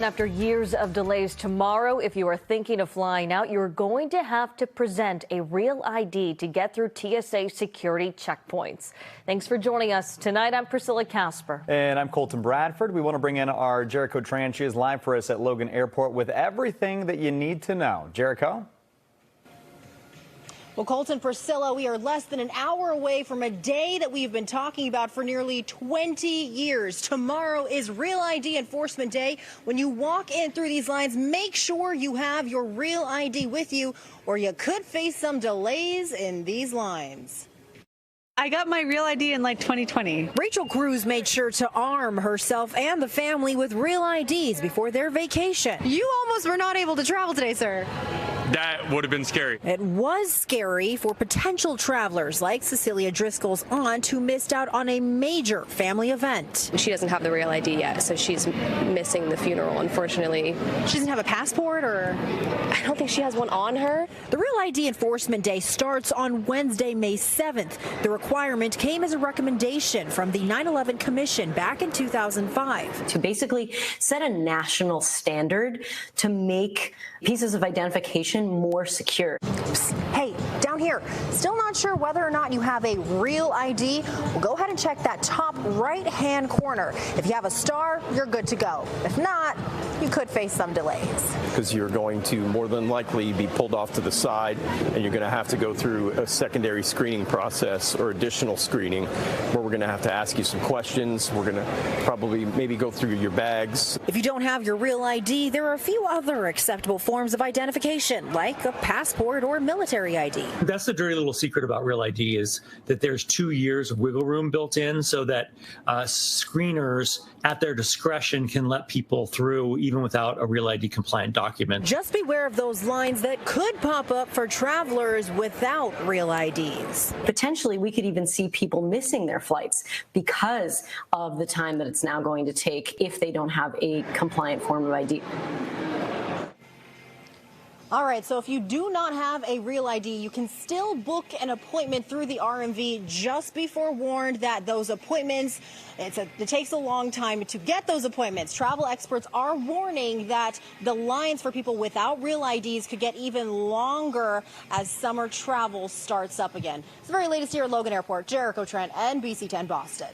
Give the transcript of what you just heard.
After years of delays, tomorrow, if you are thinking of flying out, you're going to have to present a real ID to get through TSA security checkpoints. Thanks for joining us tonight. I'm Priscilla Casper. And I'm Colton Bradford. We want to bring in our Jericho Tran. She is live for us at Logan Airport with everything that you need to know. Jericho? Well, Colton, Priscilla, we are less than an hour away from a day that we've been talking about for nearly 20 years. Tomorrow is Real ID Enforcement Day. When you walk in through these lines, make sure you have your Real ID with you, or you could face some delays in these lines. I got my Real ID in like 2020. Rachel Cruz made sure to arm herself and the family with Real IDs before their vacation. You almost were not able to travel today, sir. That would have been scary. It was scary for potential travelers like Cecilia Driscoll's aunt, who missed out on a major family event. She doesn't have the Real ID yet, so she's missing the funeral, unfortunately. She doesn't have a passport, or? I don't think she has one on her. The Real ID Enforcement Day starts on Wednesday, May 7th. The requirement came as a recommendation from the 9/11 Commission back in 2005. To basically set a national standard to make pieces of identification more secure. Hey, down here, still not sure whether or not you have a Real ID? Well, go ahead and check that top right-hand corner. If you have a star, you're good to go. If not, you could face some delays. Because you're going to more than likely be pulled off to the side, and you're going to have to go through a secondary screening process or additional screening where we're going to have to ask you some questions. We're going to probably maybe go through your bags. If you don't have your Real ID, there are a few other acceptable forms of identification, like a passport or military ID. That's the dirty little secret about Real ID, is that there's 2 years of wiggle room built in so that screeners at their discretion can let people through even without a Real ID compliant document. Just beware of those lines that could pop up for travelers without Real IDs. Potentially, we could even see people missing their flights because of the time that it's now going to take if they don't have a compliant form of ID. All right, so if you do not have a Real ID, you can still book an appointment through the RMV. Just be forewarned that those appointments, it takes a long time to get those appointments. Travel experts are warning that the lines for people without Real IDs could get even longer as summer travel starts up again. It's the very latest here at Logan Airport. Jericho Tran, NBC 10 Boston.